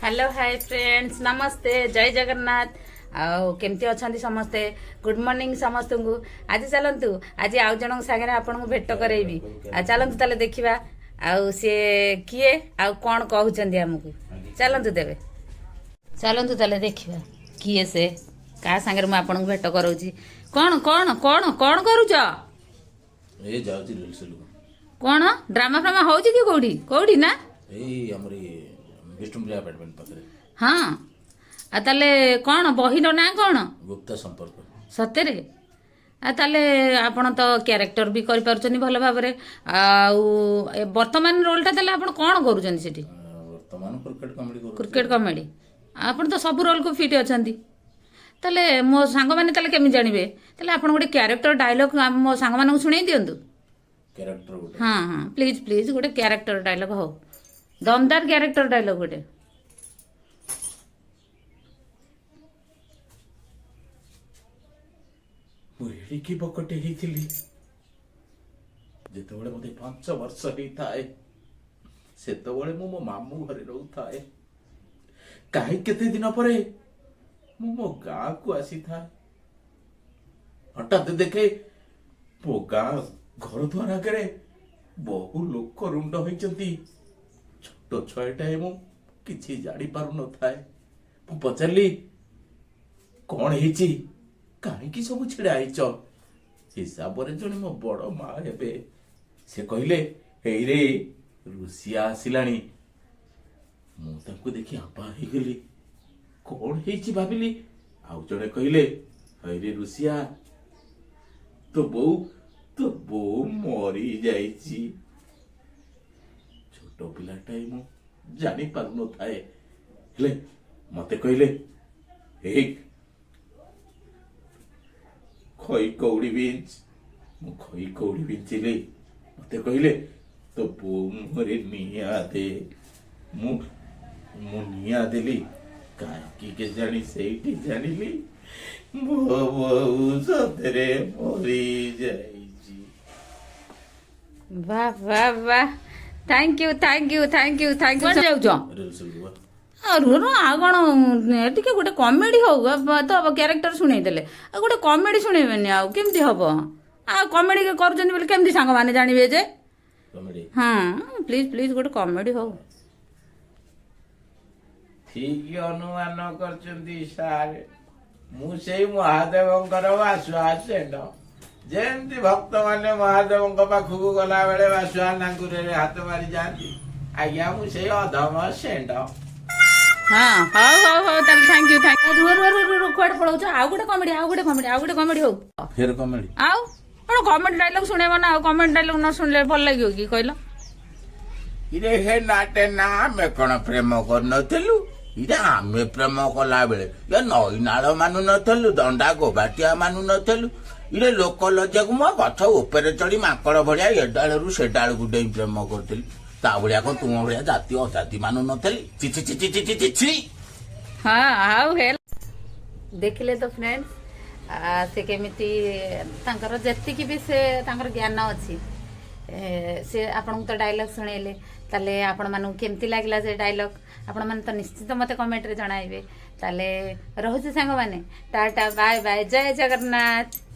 Hello hi friends नमस्ते जय जगन्नाथ आउ केमती अच्छा समस्ते गुड मॉर्निंग समस्त को आज चलतु आज आउ जन सागर आपन को भेट करैबी चलतु ताले देखिबा आउ से किए आउ कोन कहउचंदी हमकु चलतु देबे चलतु ताले देखिबा किए से का सागर म आपन को भेट करौची कोन कोन कोन कोन करूच ए जाउची रील सेल कोन ड्रामा फ्रामा होउची कि कोडी कोडी ना ए हमरी विष्णुप्रिया अपार्टमेंट पाखरे हाँ ताले कौन बहिर ना कौन गुप्ता संपर्क सତରେ ताले आपण तो क्यारेक्टर भी करि पारुछनी भल भाबरे आउ वर्तमान रोल ता ताले आपण कोन करूछनी सेठी वर्तमान क्रिकेट कॉमेडी करू क्रिकेट कॉमेडी आपण तो सब रोल को फिट अछंती ताले मो सांग माने ताले केमि जानिबे ताले आपण गोटे क्यारेक्टर डायलॉग मो सांग माने सुनाई दियंतु कैरेक्टर गोटे हाँ हाँ प्लीज प्लीज गोटे क्यारेक्टर डायलॉग हो दमदार क्यारेक्टर डायलॉग गोटे मुड़ी बकटे होती जितेबाला मत 5 वर्ष होता है से मो मामू घरे रोता है कहीं केते दिन पर मो गाँ को आसी था हठात देखे मो गाँ घर द्वार आगे बहु लोक रुंड होती छोट छुआटाए मु किछि जानी पारु न थाए मु पचारली कौन हेची काहे सब छिड़ा आइच हिसाब रे जने मो बड़ माँ हेबे से कहले हेई रे रुसिया आसिलानी मु तांको देखि आपा हे गेली कौन हेची भाबिली आउ जने कहले हेई रे रुसिया तो बो मरी जाइची छोट पिलाटाए मु जानी पारु न थाए हेले मते कहले हे खई कौड़ी बिंच मु खई कौड़ी बिंचिले मते कहले तो बो मोरे निया दे मु निया देली काकी के जानी सेठी जानिली मो सतरे मरी जाइची वाह वाह वाह thank you thank you thank you thank you जाउछ रील सेल रुह आ कौन टिके गोटे कमेडी हो तो क्यारेक्टर शुणई देले गोटे कमेडी शुणेबेनि आ केमती हम आ कमेडी करुछन्ति बोले केमती सांग माने जानिबे जे कॉमेडी हाँ प्लीज प्लीज गोटे कमेडी हो ठीक अनुमान करचंती सार मु सेई महादेवंकर वासुआसेंड जेमती भक्त माने महादेवंक पाखु गला बेले वासुआ नांगुरे हाथ मारी जाती आज्ञा मु सेई अधम सेंड हाँ हाँ हाँ हाँ ताले थैंक यू रुह रुह रुह रुह कुआडे पळौछ आ गोटे कमेडी हो फिर कॉमेडी आउ कौन कमेडी डायलॉग शुणेब ना कमेडी डायलॉग न शुणले भल लागियो कि कहलो इरे हे नाटे ना आमे कौन प्रेम कर नथलु इरे आमे प्रेम कला बेले ये नई नाल मानु नथलु दंडा गोबाटिया मानु नथलु इरे लोक लज्जा को मो गछ ऊपर चढ़ी माकड़ भड़िया ए डालू से डाल को डेई प्रेम करथली ता भड़िया को तुम भड़िया जाति अजाति मानु नथली छि छि छि छि छि छि छि हाँ हाउ हेल देखिले तो फ्रेंड्स से केमिति तांकर जेतिकी भी से तांकर ज्ञान अछि से आपन तो डायलॉग सुनेले ताले आपण मानु केमती लागला से डायलॉग आपण मन तो निश्चित मते कमेंट रे जणाइबे ताले रहउछि सांग माने टाटा बाय बाय जय जगन्नाथ।